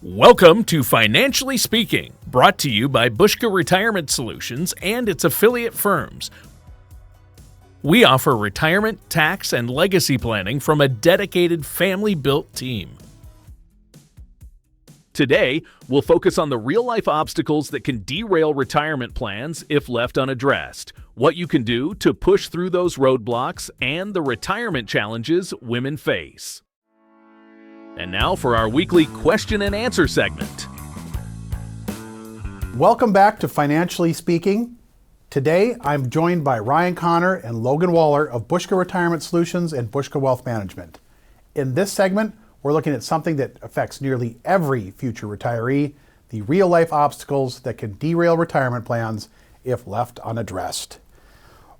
Welcome to Financially Speaking, brought to you by Buska Retirement Solutions and its affiliate firms. We offer retirement, tax, and legacy planning from a dedicated family-built team. Today, we'll focus on the real-life obstacles that can derail retirement plans if left unaddressed, what you can do to push through those roadblocks, and the retirement challenges women face. And now for our weekly question and answer segment. Welcome back to Financially Speaking. Today, I'm joined by Ryan Connor and Logan Waller of Buska Retirement Solutions and Buska Wealth Management. In this segment, we're looking at something that affects nearly every future retiree, the real-life obstacles that can derail retirement plans if left unaddressed.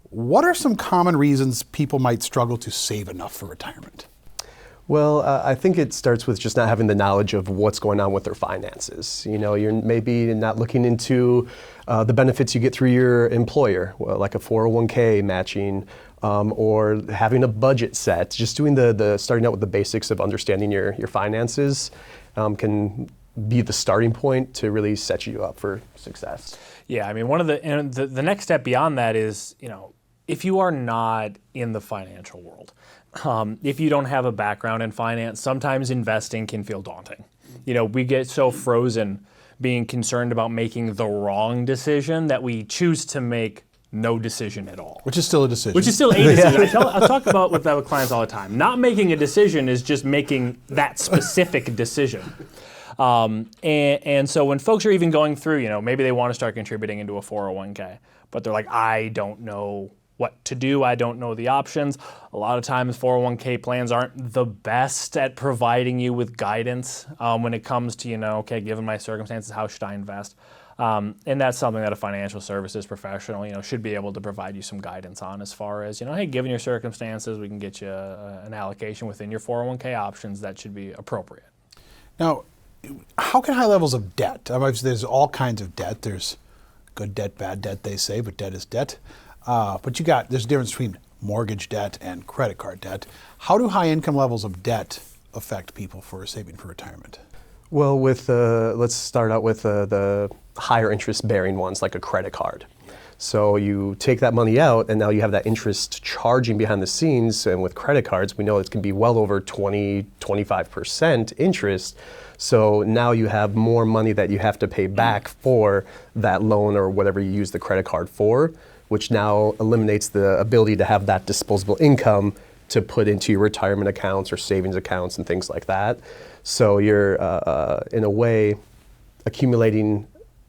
What are some common reasons people might struggle to save enough for retirement? Well, I think it starts with just not having the knowledge of what's going on with their finances. You know, you're maybe not looking into the benefits you get through your employer, well, like a 401k matching, or having a budget set. Just doing the starting out with the basics of understanding your finances can be the starting point to really set you up for success. Yeah, I mean, one of the next step beyond that is, if you are not in the financial world, if you don't have a background in finance, sometimes investing can feel daunting. We get so frozen being concerned about making the wrong decision that we choose to make no decision at all. Which is still a decision. Which is still a decision. I talk about with clients all the time. Not making a decision is just making that specific decision. And so when folks are even going through, maybe they want to start contributing into a 401k, but they're like, I don't know what to do. I don't know the options. A lot of times 401k plans aren't the best at providing you with guidance when it comes to, given my circumstances, how should I invest? And that's something that a financial services professional, should be able to provide you some guidance on as far as, hey, given your circumstances, we can get you an allocation within your 401k options that should be appropriate. Now, how can high levels of debt, there's all kinds of debt. There's good debt, bad debt, they say, but debt is debt. But there's a difference between mortgage debt and credit card debt. How do high income levels of debt affect people for saving for retirement? Well, let's start out with the higher interest bearing ones, like a credit card. So you take that money out and now you have that interest charging behind the scenes. And with credit cards, we know it can be well over 20-25% interest. So now you have more money that you have to pay back for that loan or whatever you use the credit card for, which now eliminates the ability to have that disposable income to put into your retirement accounts or savings accounts and things like that. So you're, in a way, accumulating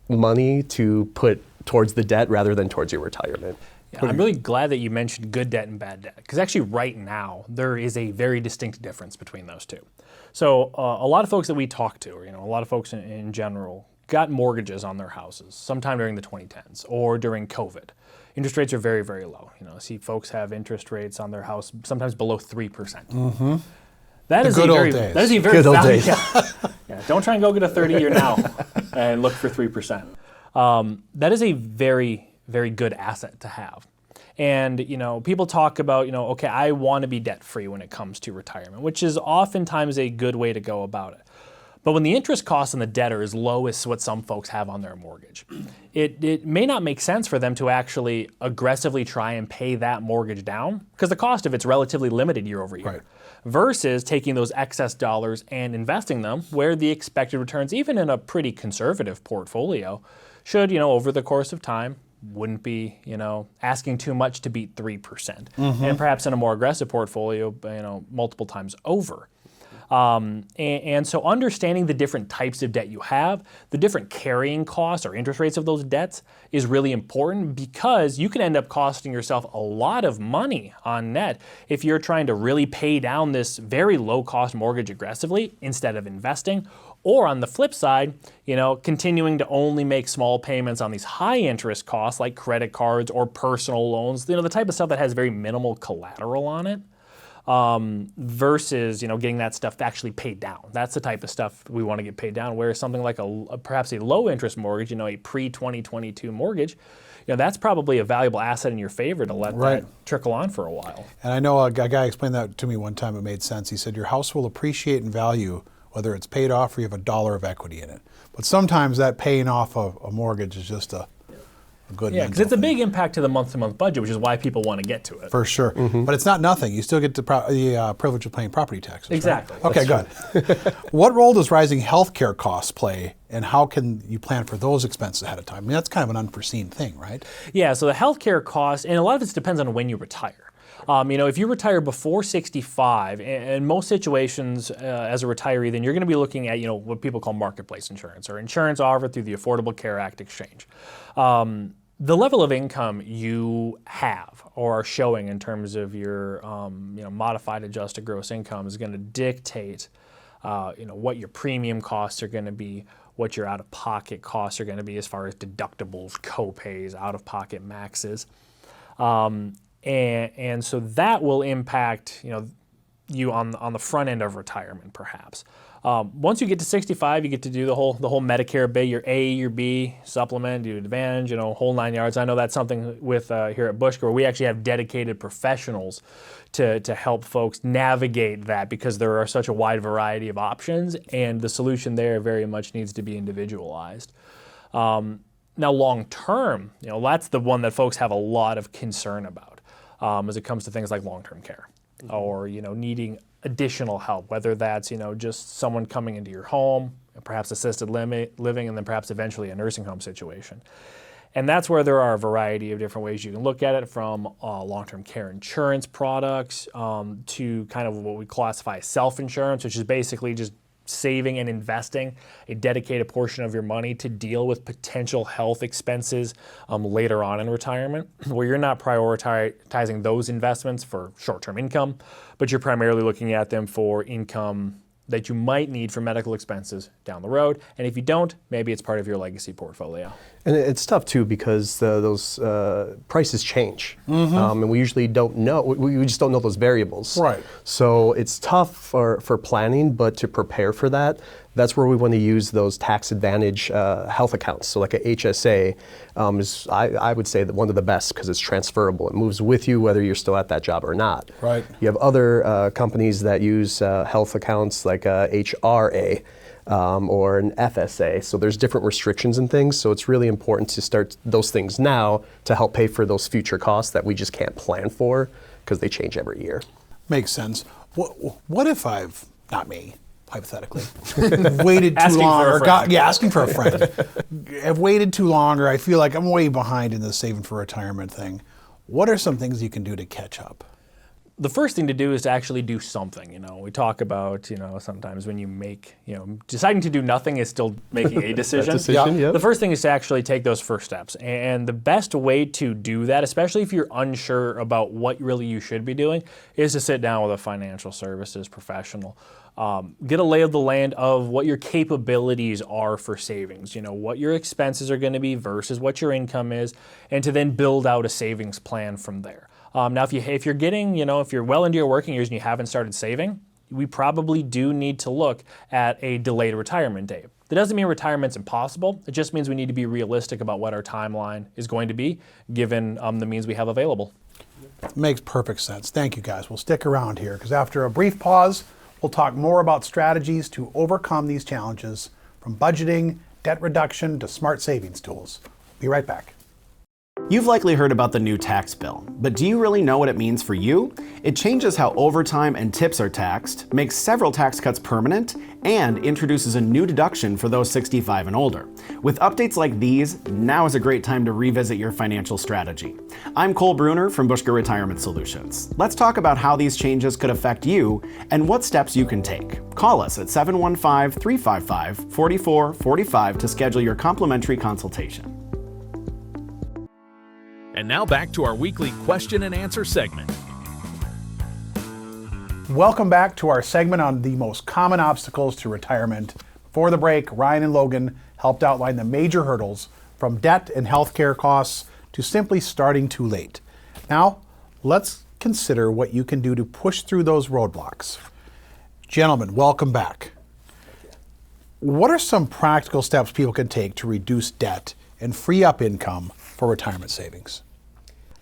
money to put towards the debt rather than towards your retirement. Yeah, I'm really glad that you mentioned good debt and bad debt, because actually right now there is a very distinct difference between those two. So a lot of folks that we talk to, or a lot of folks in general, got mortgages on their houses sometime during the 2010s or during COVID. Interest rates are very, very low. I see folks have interest rates on their house sometimes below 3%. Mm-hmm. That is a very good old days. Yeah, don't try and go get a 30-year now and look for 3%. That is a very, very good asset to have. And, people talk about, okay, I want to be debt-free when it comes to retirement, which is oftentimes a good way to go about it. But when the interest costs on the debt are as low as what some folks have on their mortgage, it may not make sense for them to actually aggressively try and pay that mortgage down because the cost of it's relatively limited year over year. Right. Versus taking those excess dollars and investing them where the expected returns, even in a pretty conservative portfolio, should, over the course of time, wouldn't be, asking too much to beat 3%. Mm-hmm. And perhaps in a more aggressive portfolio, multiple times over. And so understanding the different types of debt you have, the different carrying costs or interest rates of those debts is really important because you can end up costing yourself a lot of money on net if you're trying to really pay down this very low cost mortgage aggressively instead of investing. Or on the flip side, continuing to only make small payments on these high interest costs like credit cards or personal loans, the type of stuff that has very minimal collateral on it. Versus, getting that stuff actually paid down. That's the type of stuff we want to get paid down, whereas something like perhaps a low interest mortgage, a pre-2022 mortgage, that's probably a valuable asset in your favor to let that trickle on for a while. And I know a guy explained that to me one time. It made sense. He said, your house will appreciate in value whether it's paid off or you have a dollar of equity in it. But sometimes that paying off a mortgage is just a good Yeah, because it's a big impact to the month-to-month budget, which is why people want to get to it. For sure. But it's not nothing. You still get the privilege of paying property taxes. Exactly. Right? Okay, good. What role does rising healthcare costs play, and how can you plan for those expenses ahead of time? I mean, that's kind of an unforeseen thing, right? Yeah, so the healthcare costs, and a lot of it depends on when you retire. If you retire before 65, in most situations as a retiree, then you're going to be looking at, what people call marketplace insurance or insurance offered through the Affordable Care Act exchange. The level of income you have or are showing in terms of your, modified adjusted gross income is going to dictate, what your premium costs are going to be, what your out-of-pocket costs are going to be as far as deductibles, co-pays, out-of-pocket maxes. And so that will impact, you on the front end of retirement, perhaps. Once you get to 65, you get to do the whole Medicare bit, your A, your B supplement, your Advantage, whole 9 yards. I know that's something with here at Buska where we actually have dedicated professionals to help folks navigate that because there are such a wide variety of options, and the solution there very much needs to be individualized. Now, long term, that's the one that folks have a lot of concern about. As it comes to things like long-term care or, needing additional help, whether that's, just someone coming into your home, perhaps assisted living, and then perhaps eventually a nursing home situation. And that's where there are a variety of different ways you can look at it, from long-term care insurance products to kind of what we classify as self-insurance, which is basically just saving and investing a dedicated portion of your money to deal with potential health expenses later on in retirement, where you're not prioritizing those investments for short-term income, but you're primarily looking at them for income that you might need for medical expenses down the road. And if you don't, maybe it's part of your legacy portfolio. And it's tough too because those prices change, and we usually don't know. We just don't know those variables. Right. So it's tough for planning, but to prepare for that, that's where we want to use those tax advantage health accounts. So like a HSA is, I would say, that one of the best because it's transferable. It moves with you whether you're still at that job or not. Right. You have other companies that use health accounts like HRA. Or an FSA. So there's different restrictions and things. So it's really important to start those things now to help pay for those future costs that we just can't plan for because they change every year. Makes sense. What if not me, hypothetically, waited too Asking long, for a friend. asking for a friend. I've waited too long, or I feel like I'm way behind in the saving for retirement thing. What are some things you can do to catch up? The first thing to do is to actually do something. We talk about, sometimes when you make, deciding to do nothing is still making a decision. Yep. The first thing is to actually take those first steps. And the best way to do that, especially if you're unsure about what really you should be doing, is to sit down with a financial services professional. Get a lay of the land of what your capabilities are for savings, what your expenses are going to be versus what your income is, and to then build out a savings plan from there. Now, if you're getting, if you're well into your working years and you haven't started saving, we probably do need to look at a delayed retirement date. That doesn't mean retirement's impossible. It just means we need to be realistic about what our timeline is going to be, given the means we have available. Makes perfect sense. Thank you, guys. We'll stick around here because after a brief pause, we'll talk more about strategies to overcome these challenges, from budgeting, debt reduction, to smart savings tools. Be right back. You've likely heard about the new tax bill, but do you really know what it means for you? It changes how overtime and tips are taxed, makes several tax cuts permanent, and introduces a new deduction for those 65 and older. With updates like these, now is a great time to revisit your financial strategy. I'm Cole Bruner from Buska Retirement Solutions. Let's talk about how these changes could affect you and what steps you can take. Call us at 715-355-4445 to schedule your complimentary consultation. And now back to our weekly question and answer segment. Welcome back to our segment on the most common obstacles to retirement. Before the break, Ryan and Logan helped outline the major hurdles, from debt and healthcare costs to simply starting too late. Now, let's consider what you can do to push through those roadblocks. Gentlemen, welcome back. What are some practical steps people can take to reduce debt and free up income for retirement savings?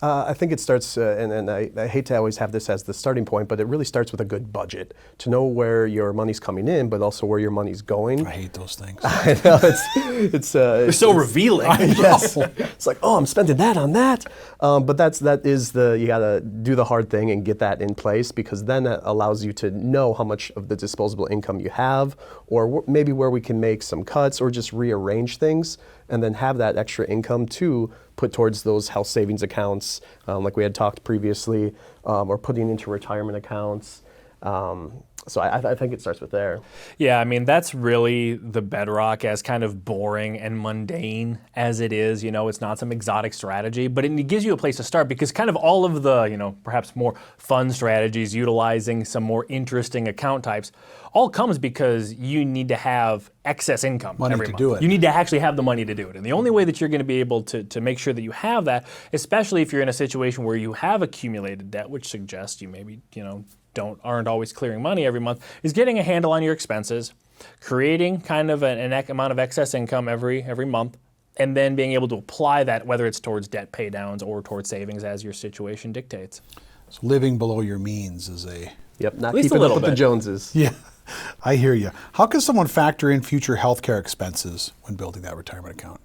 I think it starts, and I hate to always have this as the starting point, but it really starts with a good budget to know where your money's coming in, but also where your money's going. I hate those things. I know They're so revealing. Yes, it's like, oh, I'm spending that on that, but you gotta do the hard thing and get that in place, because then that allows you to know how much of the disposable income you have, or maybe where we can make some cuts or just rearrange things, and then have that extra income to put towards those health savings accounts, like we had talked previously, or putting into retirement accounts. So I think it starts with there. Yeah, I mean, that's really the bedrock, as kind of boring and mundane as it is. It's not some exotic strategy, but it gives you a place to start, because kind of all of the, perhaps more fun strategies utilizing some more interesting account types all comes because you need to have excess income Money every to month. do it. You need to actually have the money to do it. And the only way that you're going to be able to make sure that you have that, especially if you're in a situation where you have accumulated debt, which suggests you maybe, aren't always clearing money every month, is getting a handle on your expenses, creating kind of an amount of excess income every month, and then being able to apply that, whether it's towards debt pay downs or towards savings as your situation dictates. So living below your means is a... Yep, not At least a keeping up little with the bit. Joneses. Yeah, I hear you. How can someone factor in future healthcare expenses when building that retirement account?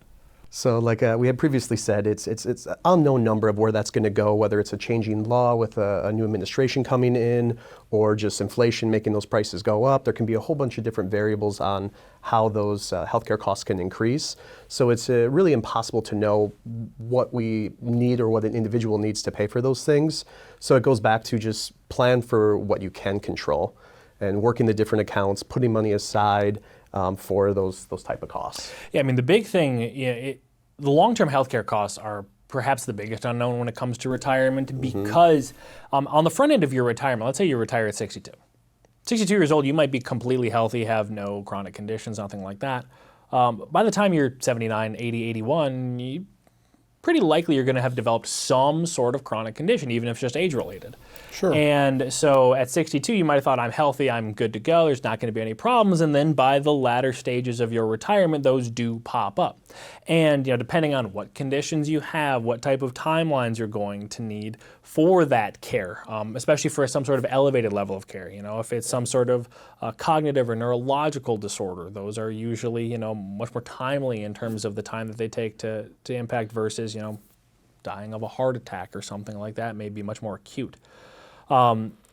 So like we had previously said, it's an unknown number of where that's going to go, whether it's a changing law with a new administration coming in, or just inflation making those prices go up. There can be a whole bunch of different variables on how those healthcare costs can increase. So it's really impossible to know what we need or what an individual needs to pay for those things. So it goes back to just plan for what you can control, and working the different accounts, putting money aside for those type of costs. Yeah, I mean, the big thing, the long-term healthcare costs are perhaps the biggest unknown when it comes to retirement, because on the front end of your retirement, let's say you retire at 62. 62 years old, you might be completely healthy, have no chronic conditions, nothing like that. By the time you're 79, 80, 81, pretty likely you're going to have developed some sort of chronic condition, even if it's just age-related. Sure. And so at 62, you might have thought, I'm healthy, I'm good to go, there's not going to be any problems. And then by the latter stages of your retirement, those do pop up. And depending on what conditions you have, what type of timelines you're going to need for that care, especially for some sort of elevated level of care. If it's some sort of cognitive or neurological disorder, those are usually, much more timely in terms of the time that they take to impact versus, dying of a heart attack or something like that may be much more acute.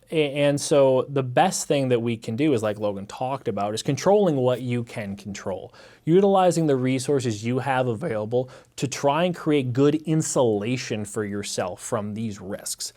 And so the best thing that we can do is, like Logan talked about, is controlling what you can control, utilizing the resources you have available to try and create good insulation for yourself from these risks.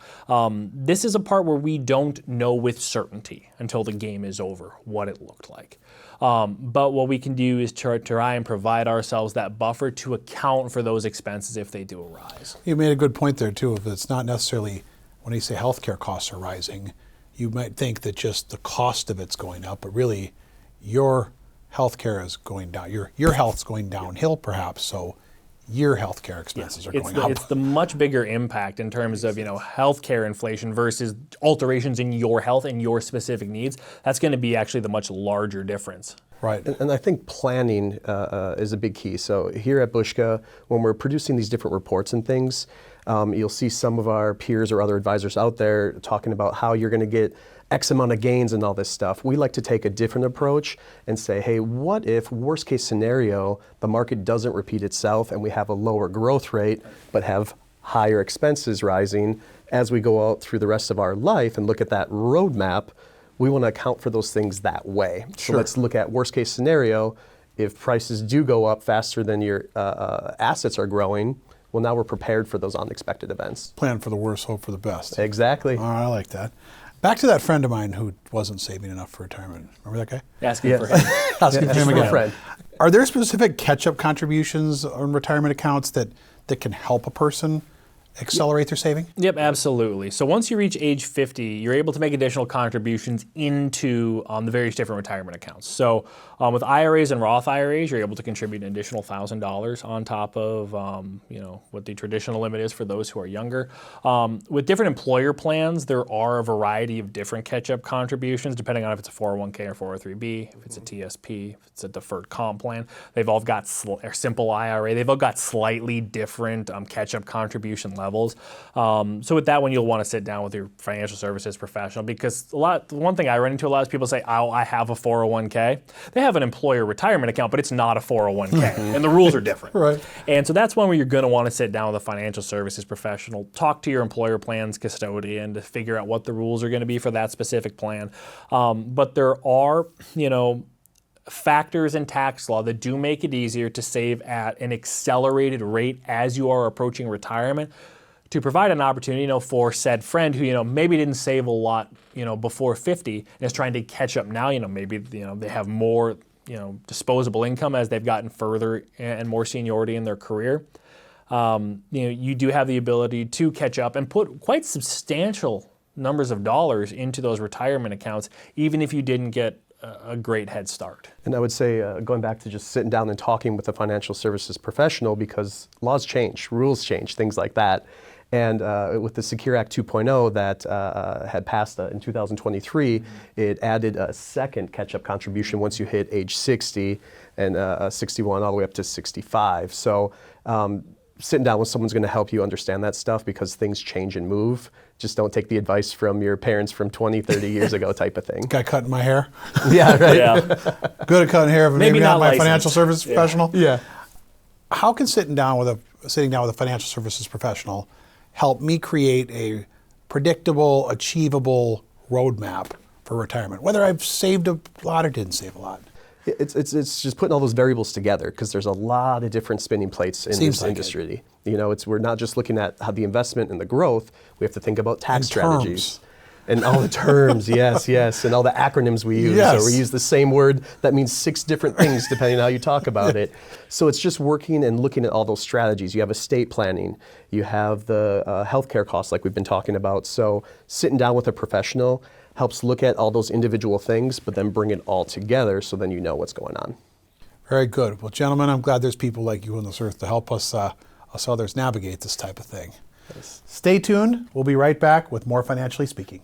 This is a part where we don't know with certainty until the game is over what it looked like. But what we can do is try and provide ourselves that buffer to account for those expenses if they do arise. You made a good point there too. If it's not necessarily, when you say healthcare costs are rising, you might think that just the cost of it's going up, but really your healthcare is going down. Your health's going downhill perhaps, so your healthcare expenses are going up. It's the much bigger impact in terms of healthcare inflation versus alterations in your health and your specific needs. That's going to be actually the much larger difference. Right. And I think planning is a big key. So here at Buska, when we're producing these different reports and things, you'll see some of our peers or other advisors out there talking about how you're going to get X amount of gains and all this stuff. We like to take a different approach and say, hey, what if, worst case scenario, the market doesn't repeat itself and we have a lower growth rate but have higher expenses rising as we go out through the rest of our life and look at that roadmap. We want to account for those things that way. So let's look at worst case scenario. If prices do go up faster than your assets are growing, well, now we're prepared for those unexpected events. Plan for the worst, hope for the best. Exactly. Oh, I like that. Back to that friend of mine who wasn't saving enough for retirement. Remember that guy? Asking for him. Asking for him for a again. friend. Are there specific catch-up contributions on retirement accounts that can help a person accelerate their saving? Yep, absolutely. So once you reach age 50, you're able to make additional contributions into the various different retirement accounts. So With IRAs and Roth IRAs, you're able to contribute an additional $1,000 on top of what the traditional limit is for those who are younger. With different employer plans, there are a variety of different catch-up contributions depending on if it's a 401k or 403b, if it's a TSP, if it's a deferred comp plan. They've all got or simple IRA. They've all got slightly different catch-up contribution levels. So with that one, you'll want to sit down with your financial services professional, because one thing I run into a lot is people say, "Oh, I have a 401k." They have an employer retirement account, but it's not a 401k, and the rules are different. Right. And so that's one where you're going to want to sit down with a financial services professional, talk to your employer plan's custodian to figure out what the rules are going to be for that specific plan. But there are, factors in tax law that do make it easier to save at an accelerated rate as you are approaching retirement, to provide an opportunity, for said friend who, maybe didn't save a lot, before 50 and is trying to catch up now. Maybe, they have more, disposable income as they've gotten further and more seniority in their career. You do have the ability to catch up and put quite substantial numbers of dollars into those retirement accounts, even if you didn't get a great head start. And I would say, going back to just sitting down and talking with a financial services professional, because laws change, rules change, things like that. And with the Secure Act 2.0 that had passed in 2023, it added a second catch-up contribution once you hit age 60 and 61 all the way up to 65. So sitting down with someone's going to help you understand that stuff, because things change and move. Just don't take the advice from your parents from 20, 30 years ago type of thing. Guy cutting my hair. Yeah, right. Yeah. Good at cutting hair, but maybe not my licensed. financial services professional. Yeah. How can sitting down with a financial services professional help me create a predictable, achievable roadmap for retirement, whether I've saved a lot or didn't save a lot? It's just putting all those variables together, because there's a lot of different spinning plates in this industry. We're not just looking at how the investment and the growth. We have to think about tax strategies. And all the terms, yes, and all the acronyms we use. Yes. Or we use the same word that means 6 different things depending on how you talk about it. So it's just working and looking at all those strategies. You have estate planning. You have the healthcare costs like we've been talking about. So sitting down with a professional helps look at all those individual things, but then bring it all together so then you know what's going on. Very good. Well, gentlemen, I'm glad there's people like you on this earth to help us others navigate this type of thing. Yes. Stay tuned. We'll be right back with more Financially Speaking.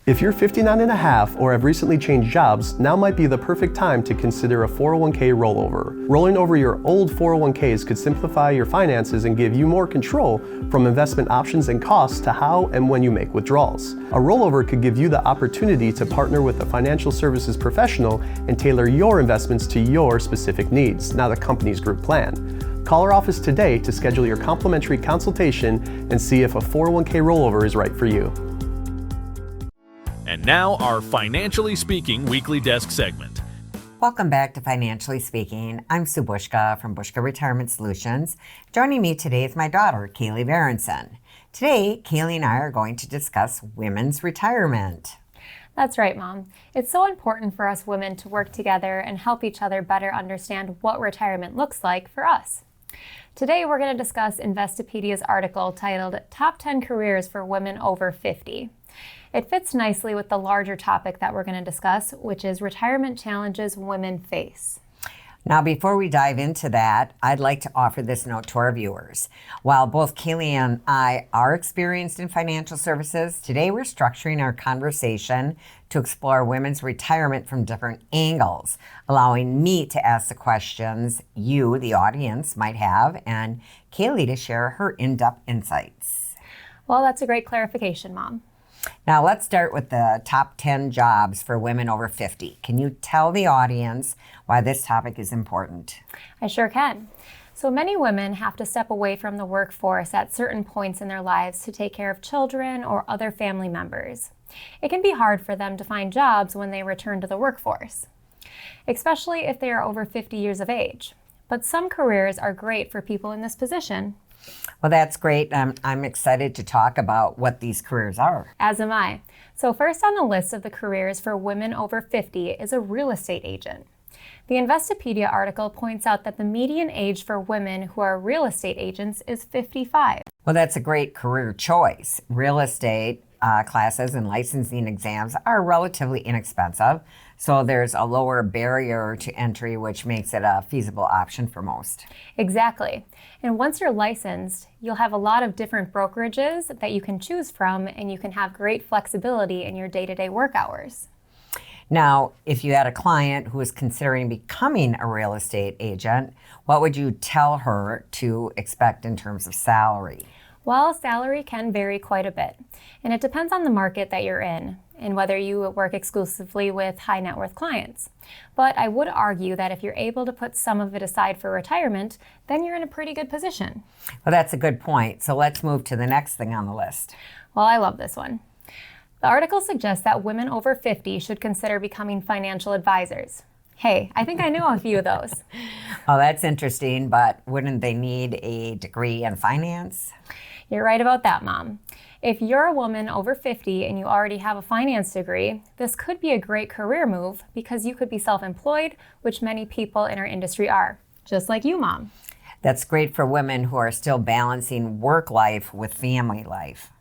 If you're 59 and a half or have recently changed jobs, now might be the perfect time to consider a 401k rollover. Rolling over your old 401ks could simplify your finances and give you more control, from investment options and costs to how and when you make withdrawals. A rollover could give you the opportunity to partner with a financial services professional and tailor your investments to your specific needs, not a company's group plan. Call our office today to schedule your complimentary consultation and see if a 401k rollover is right for you. And now our Financially Speaking Weekly Desk segment. Welcome back to Financially Speaking. I'm Sue Buska from Buska Retirement Solutions. Joining me today is my daughter, Kaylee Berenson. Today, Kaylee and I are going to discuss women's retirement. That's right, Mom. It's so important for us women to work together and help each other better understand what retirement looks like for us. Today, we're going to discuss Investopedia's article titled Top 10 Careers for Women Over 50. It fits nicely with the larger topic that we're going to discuss, which is retirement challenges women face. Now, before we dive into that, I'd like to offer this note to our viewers. While both Kaylee and I are experienced in financial services, today we're structuring our conversation to explore women's retirement from different angles, allowing me to ask the questions you, the audience, might have, and Kaylee to share her in-depth insights. Well, that's a great clarification, Mom. Now let's start with the top 10 jobs for women over 50. Can you tell the audience why this topic is important? I sure can. So many women have to step away from the workforce at certain points in their lives to take care of children or other family members. It can be hard for them to find jobs when they return to the workforce, especially if they are over 50 years of age. But some careers are great for people in this position. Well, that's great. I'm excited to talk about what these careers are. As am I. So first on the list of the careers for women over 50 is a real estate agent. The Investopedia article points out that the median age for women who are real estate agents is 55. Well, that's a great career choice. Real estate classes and licensing exams are relatively inexpensive, So there's a lower barrier to entry, which makes it a feasible option for most. Exactly. And once you're licensed, you'll have a lot of different brokerages that you can choose from, and you can have great flexibility in your day-to-day work hours. Now, if you had a client who is considering becoming a real estate agent, what would you tell her to expect in terms of salary? Well, salary can vary quite a bit, and it depends on the market that you're in and whether you work exclusively with high net worth clients. But I would argue that if you're able to put some of it aside for retirement, then you're in a pretty good position. Well, that's a good point. So let's move to the next thing on the list. Well, I love this one. The article suggests that women over 50 should consider becoming financial advisors. Hey, I think I know a few of those. Oh, that's interesting, but wouldn't they need a degree in finance? You're right about that, Mom. If you're a woman over 50 and you already have a finance degree, this could be a great career move because you could be self-employed, which many people in our industry are, just like you, Mom. That's great for women who are still balancing work life with family life.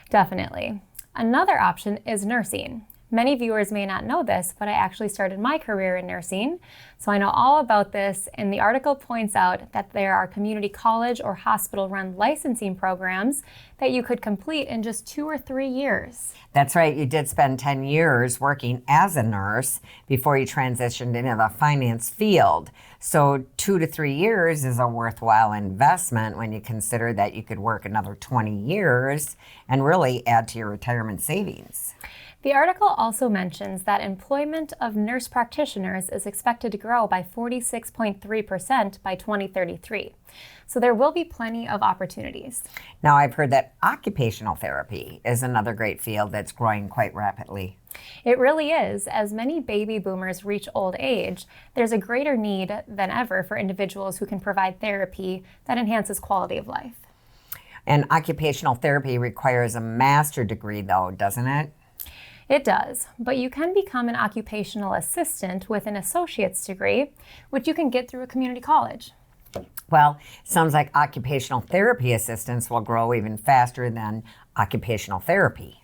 Definitely. Another option is nursing. Many viewers may not know this, but I actually started my career in nursing, so I know all about this, and the article points out that there are community college or hospital-run licensing programs that you could complete in just 2 or 3 years. That's right, you did spend 10 years working as a nurse before you transitioned into the finance field. So 2 to 3 years is a worthwhile investment when you consider that you could work another 20 years and really add to your retirement savings. The article also mentions that employment of nurse practitioners is expected to grow by 46.3% by 2033. So there will be plenty of opportunities. Now, I've heard that occupational therapy is another great field that's growing quite rapidly. It really is. As many baby boomers reach old age, there's a greater need than ever for individuals who can provide therapy that enhances quality of life. And occupational therapy requires a master's degree, though, doesn't it? It does, but you can become an occupational assistant with an associate's degree, which you can get through a community college. Well, sounds like occupational therapy assistants will grow even faster than occupational therapy.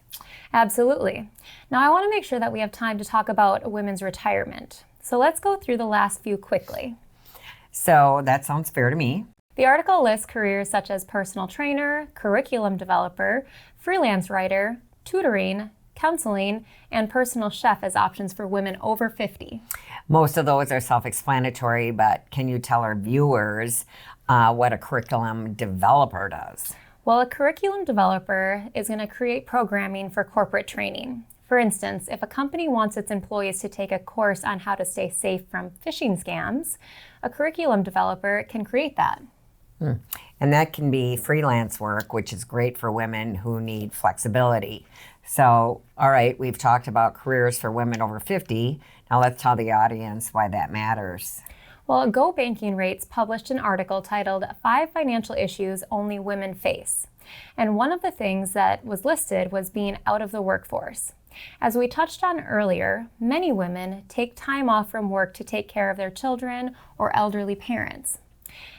Absolutely. Now I want to make sure that we have time to talk about women's retirement. So let's go through the last few quickly. So that sounds fair to me. The article lists careers such as personal trainer, curriculum developer, freelance writer, tutoring, counseling, and personal chef as options for women over 50. Most of those are self-explanatory, but can you tell our viewers what a curriculum developer does? Well, a curriculum developer is going to create programming for corporate training. For instance, if a company wants its employees to take a course on how to stay safe from phishing scams, a curriculum developer can create that. And that can be freelance work, which is great for women who need flexibility. So, all right, we've talked about careers for women over 50. Now let's tell the audience why that matters. Well, Go Banking Rates published an article titled 5 Financial Issues Only Women Face. And one of the things that was listed was being out of the workforce. As we touched on earlier, many women take time off from work to take care of their children or elderly parents.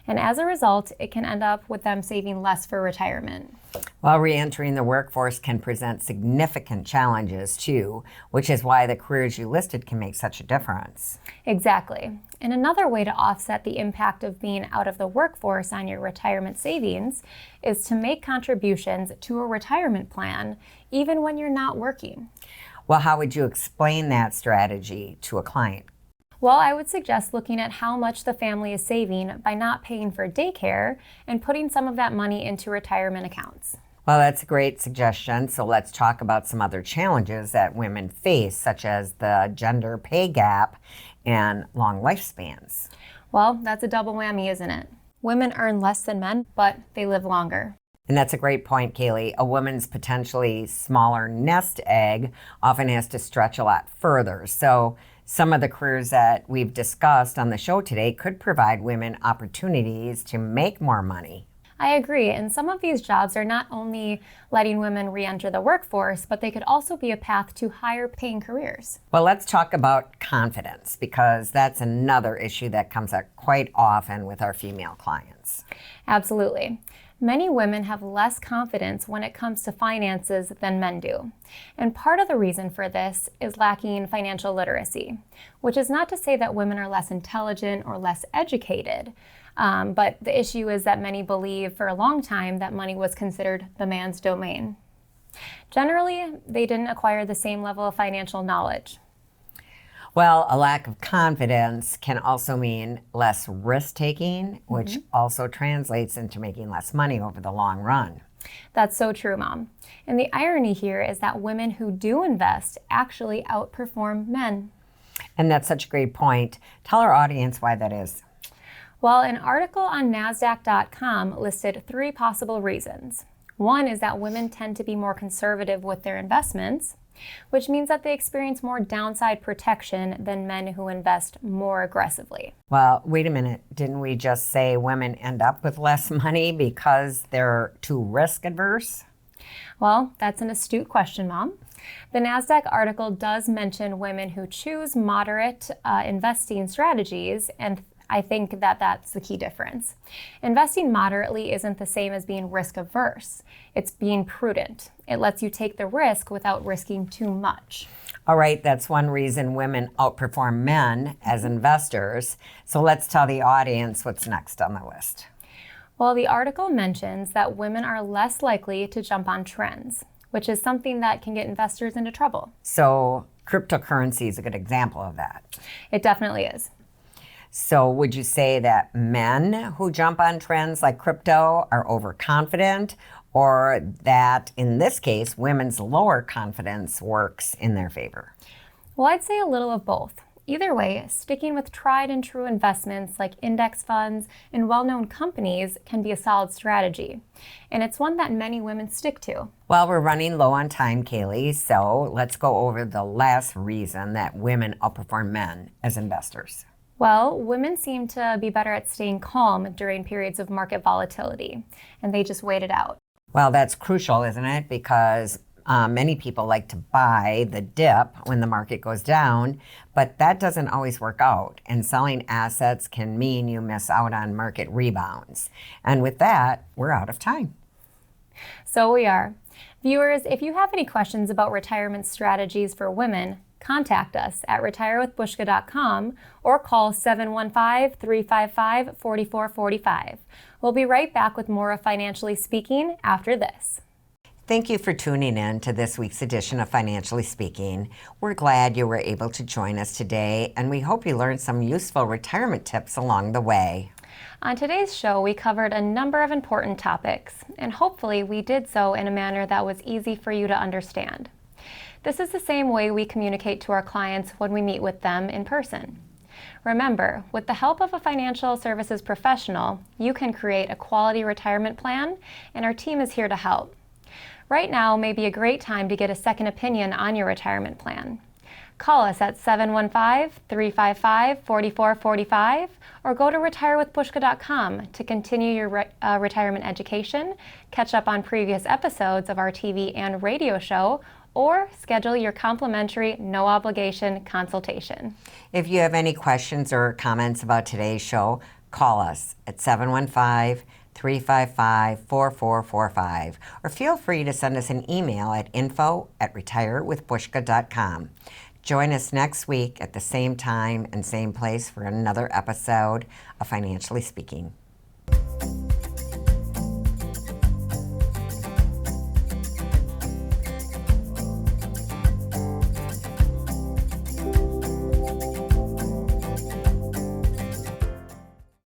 And as a result, it can end up with them saving less for retirement. While re-entering the workforce can present significant challenges too, which is why the careers you listed can make such a difference. Exactly. And another way to offset the impact of being out of the workforce on your retirement savings is to make contributions to a retirement plan even when you're not working. Well, how would you explain that strategy to a client? Well, I would suggest looking at how much the family is saving by not paying for daycare and putting some of that money into retirement accounts. Well, that's a great suggestion. So let's talk about some other challenges that women face, such as the gender pay gap and long lifespans. Well, that's a double whammy, isn't it? Women earn less than men, but they live longer. And that's a great point, Kaylee. A woman's potentially smaller nest egg often has to stretch a lot further. So some of the careers that we've discussed on the show today could provide women opportunities to make more money. I agree, and some of these jobs are not only letting women re-enter the workforce, but they could also be a path to higher paying careers. Well, let's talk about confidence, because that's another issue that comes up quite often with our female clients. Absolutely. Many women have less confidence when it comes to finances than men do. And part of the reason for this is lacking financial literacy, which is not to say that women are less intelligent or less educated. But the issue is that many believe for a long time that money was considered the man's domain. Generally, they didn't acquire the same level of financial knowledge. Well, a lack of confidence can also mean less risk-taking, which also translates into making less money over the long run. That's so true, Mom. And the irony here is that women who do invest actually outperform men. And that's such a great point. Tell our audience why that is. Well, an article on NASDAQ.com listed 3 possible reasons. One is that women tend to be more conservative with their investments, which means that they experience more downside protection than men who invest more aggressively. Well, wait a minute. Didn't we just say women end up with less money because they're too risk adverse? Well, that's an astute question, Mom. The NASDAQ article does mention women who choose moderate investing strategies, and I think that that's the key difference. Investing moderately isn't the same as being risk averse. It's being prudent. It lets you take the risk without risking too much. All right, that's one reason women outperform men as investors. So let's tell the audience what's next on the list. Well, the article mentions that women are less likely to jump on trends, which is something that can get investors into trouble. So cryptocurrency is a good example of that. It definitely is. So would you say that men who jump on trends like crypto are overconfident, or that in this case, women's lower confidence works in their favor? Well, I'd say a little of both. Either way, sticking with tried and true investments like index funds and well-known companies can be a solid strategy. And it's one that many women stick to. Well, we're running low on time, Kaylee, so let's go over the last reason that women outperform men as investors. Well, women seem to be better at staying calm during periods of market volatility, and they just wait it out. Well, that's crucial, isn't it? Because many people like to buy the dip when the market goes down, but that doesn't always work out. And selling assets can mean you miss out on market rebounds. And with that, we're out of time. So we are. Viewers, if you have any questions about retirement strategies for women, contact us at retirewithbuska.com or call 715-355-4445. We'll be right back with more of Financially Speaking after this. Thank you for tuning in to this week's edition of Financially Speaking. We're glad you were able to join us today, and we hope you learned some useful retirement tips along the way. On today's show, we covered a number of important topics, and hopefully we did so in a manner that was easy for you to understand. This is the same way we communicate to our clients when we meet with them in person. Remember, with the help of a financial services professional, you can create a quality retirement plan, and our team is here to help. Right now may be a great time to get a second opinion on your retirement plan. Call us at 715-355-4445 or go to retirewithbuska.com to continue your retirement education, catch up on previous episodes of our TV and radio show, or schedule your complimentary, no-obligation consultation. If you have any questions or comments about today's show, call us at 715-355-4445, or feel free to send us an email at info@retirewithbuska.com. Join us next week at the same time and same place for another episode of Financially Speaking.